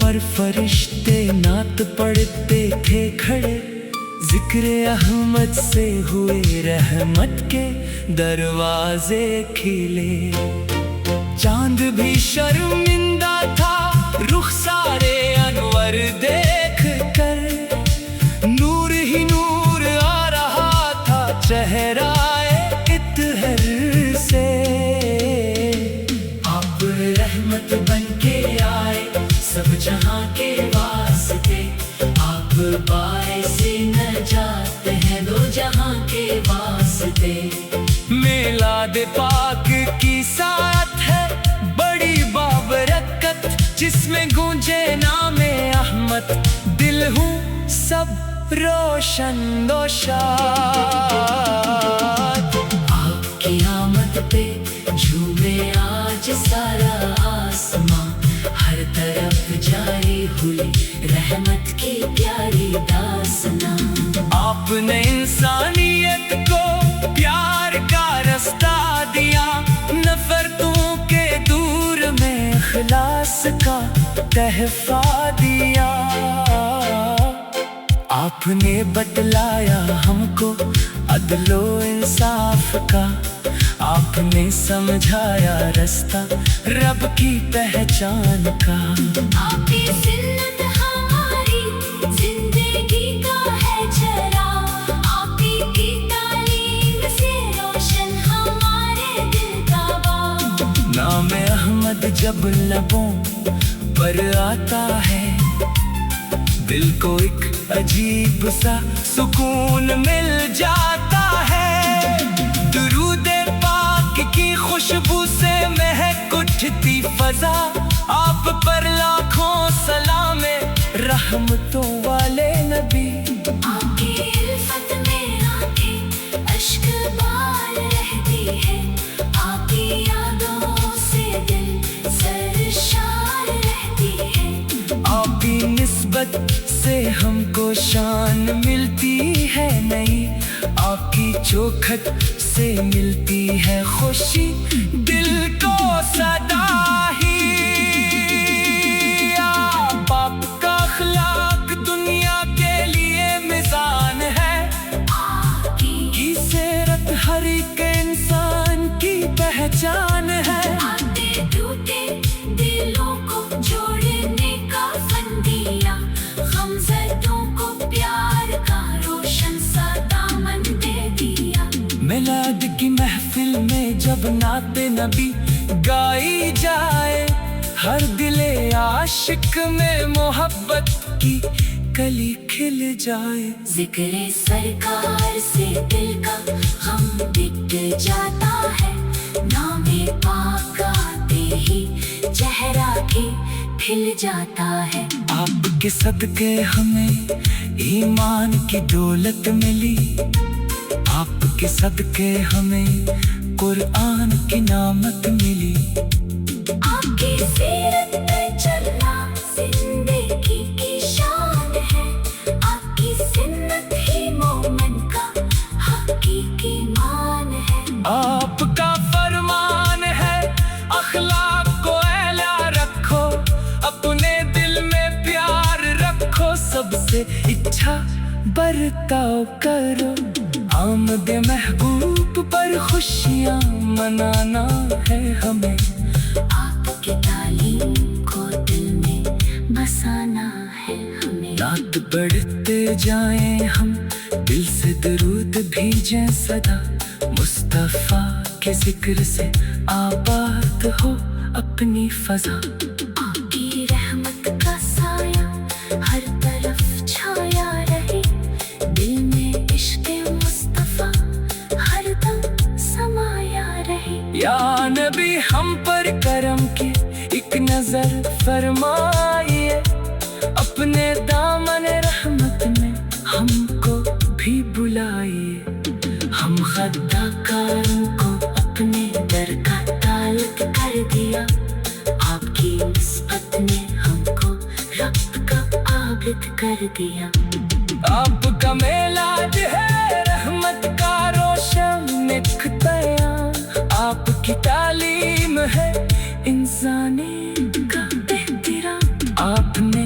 اور فرشتے نعت پڑھتے تھے کھڑے، ذکر احمد سے ہوئے رحمت کے دروازے کھلے۔ چاند بھی شرمندہ تھا رخسار انور دیکھ کر، نور ہی نور آ رہا تھا چہرہ اطہر سے۔ آپ رحمت بن کے آئے سب جہاں کے واسطے، آپ باعث نجات ہیں دو جہاں کے واسطے۔ میلاد پاک کی ساعت ہے بڑی بابرکت، جس میں گونجے نام احمد، دل ہوں سب روشن دوشاد۔ آپ کی آمد پہ جھومے آج سارا آسماں، ہر طرف جاری ہوئی رحمت کی پیاری داستاں۔ آپ نے انسانیت کو پیار کا رستہ دیا، نفرتوں کے دور میں اخلاص کا تحفہ دیا۔ آپ نے بتلایا ہم کو عدل و انصاف کا، آپ نے سمجھایا رستہ رب کی پہچان کا۔ آپ کی سنت ہماری زندگی کا ہے چراغ، آپ کی تعلیم سے روشن ہمارے دل کا باغ۔ نام احمد جب لبوں پر آتا ہے، دل کو ایک عجیب سا سکون مل جاتا ہے۔ درود پاک کی خوشبو سے مہک اٹھتی فضا، آپ پر لاکھوں سلام رحمتوں والے نبی۔ آپ کی الفت میں آنکھیں اشک بار رہتی ہے، آپ کی یادوں سے دل سرشار رہتی ہے۔ آپ کی نسبت سے ہم کو شان ملتی ہے نئی، آپ کی چوکھٹ سے ملتی ہے خوشی دل کو صدا ہی۔ آپ کا اخلاق دنیا کے لیے میزان ہے، آپ کی سیرت ہر ایک انسان کی پہچان ہے۔ آپ نے ٹوٹے دلوں کو جوڑنے کا فن دیا، غمزدوں کو پیار کا روشن سا دامن دے دیا۔ میلاد کی محفل میں جب نعت نبی گائی جائے، ہر دل عاشق میں محبت کی کلی کھل جائے۔ ذکر سرکار سے دل کا غم مٹ جاتا ہے، نام پاک آتے ہی چہرہ کے کھل جاتا ہے۔ آپ کے صدقے ہمیں ایمان کی دولت ملی، آپ کے صدقے ہمیں قرآن کی نعمت ملی۔ آپ کی سیرت پہ چلنا زندگی کی شان ہے، آپ کی سنت ہی مومن کا حقیقی مان ہے۔ آپ کا فرمان ہے اخلاق کو اعلیٰ رکھو، اپنے دل میں پیار رکھو، سب سے اچھا برتاؤ کرو۔ آمد محبوب پر خوشیاں منانا ہے ہمیں، آپ کی تعلیم کو دل میں بسانا ہے ہمیں۔ نعت پڑھتے جائیں ہم، دل سے درود بھیجیں صدا، مصطفیٰ کے ذکر سے آباد ہو اپنی فضا۔ آپ کی رحمت کا سایہ ہر طرف چھایا رہے، دل میں عشق مصطفیٰ ہر دم سمایا رہے۔ یا نبی ہم پر کرم کی ایک نظر فرمائیے، اپنے دامن رحمت میں ہم کو بھی بلائیے۔ ہم خطا کاروں کو اپنے در کا تعلق کر دیا، آپ کی نسبت نے ہم کو رب کا عابد کر دیا۔ آپ کا میلاد ہے رحمت کا روشن ایک بیان، آپ کی تعلیم ہے انسانی کا احترام۔ آپ نے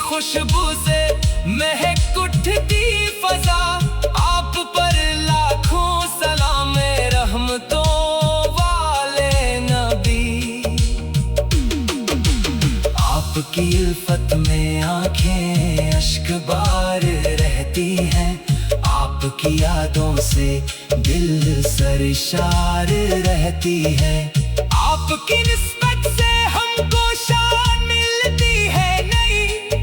خوشبو سے مہک اٹھتی فضا، آپ پر لاکھوں سلام رحمتوں والے نبی۔ آپ کی الفت میں آنکھیں اشک بار رہتی ہیں، آپ کی یادوں سے دل سرشار رہتی ہے۔ آپ کی نسبت سے ہم کو شان ملتی ہے نہیں،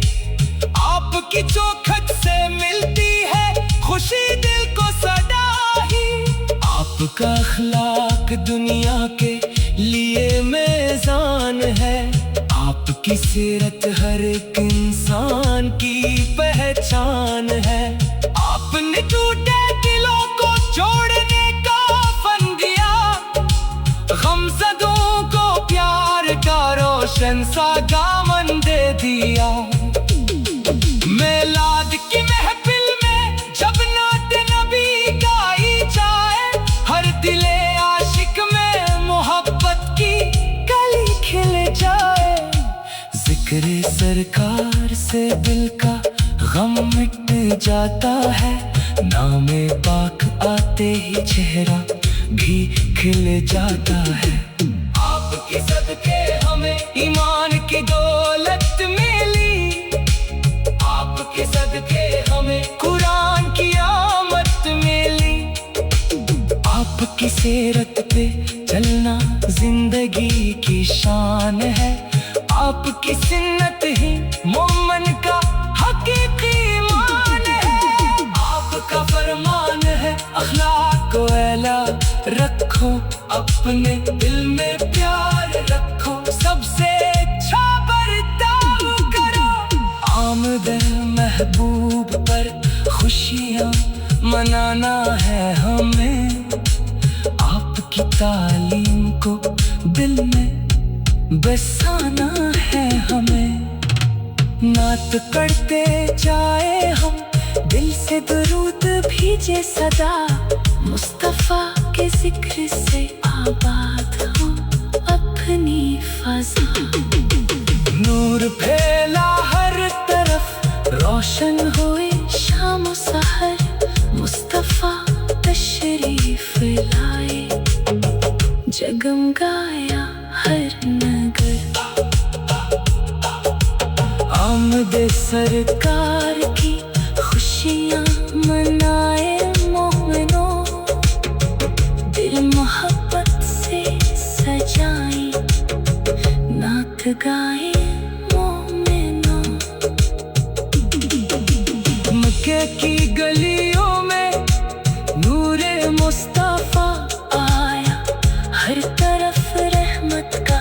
آپ کی چوکھٹ سے ملتی ہے خوشی دل کو صدا ہی۔ آپ کا اخلاق دنیا کے لیے میزان ہے، آپ کی سیرت ہر ایک انسان کی پہچان ہے۔ آپ نے ٹوٹے دلوں کو جوڑنے کا فن دیا، غمزدوں کو پیار کا روشن سا دامن دے دیا۔ میلاد کی محفل میں جب نعت نبی گائی جائے، ہر دل عاشق میں محبت کی کلی کھل جائے۔ ذکر سرکار سے دل کا غم مٹ جاتا ہے، نام پاک آتے ہی چہرہ بھی کھل جاتا ہے۔ آپ کے صدقے ہمیں ایمان کی دولت ملی، آپ کے صدقے ہمیں قرآن کی آمد ملی۔ آپ کی سیرت پہ چلنا زندگی کی شان ہے، آپ کی سنت ہی مومن کا حقیقی ایمان ہے۔ آپ کا فرمان ہے اخلاق کو اعلیٰ رکھو، اپنے دل میں پیار رکھو، سب سے اچھا برتاؤ کرو۔ آمد محبوب پر خوشیاں منانا ہے ہمیں، آپ کی تعلیم کو دل میں بسانا ہے ہمیں۔ نعت پڑھتے جائے ہم، دل سے درود بھیجے صدا، مصطفیٰ کے ذکر سے آباد ہو اپنی فضا۔ نور پھیلا ہر طرف، روشن ہوئے شام و سحر، مصطفیٰ تشریف لائے، جگمگایا ہر نگر۔ آمد سرکار کی خوشیاں منائے مومنوں، دل محبت سے سجائیں، نعت گائے مومنوں۔ مکے کی گلیوں میں نور مصطفیٰ آیا، ہر طرف رحمت کا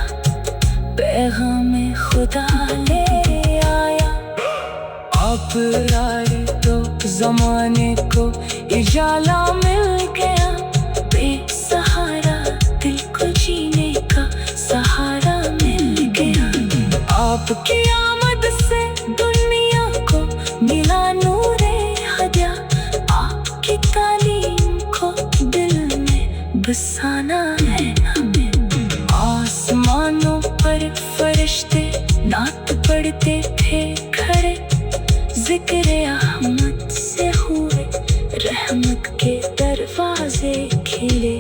پیغام خدا لے آیا۔ آپ آئے تو زمانے کو اجالا مل گیا، بے سہارا دل کو جینے کا سہارا مل گیا۔ آپ کی آمد سے دنیا کو ملا نور ہدیہ، آپ کی تعلیم کو دل میں بسانا ہے ہمیں۔ آسمانوں پر فرشتے نعت پڑھتے تھے کھڑے، ذکر احمد سے ہوئے رحمت کے دروازے کھلے۔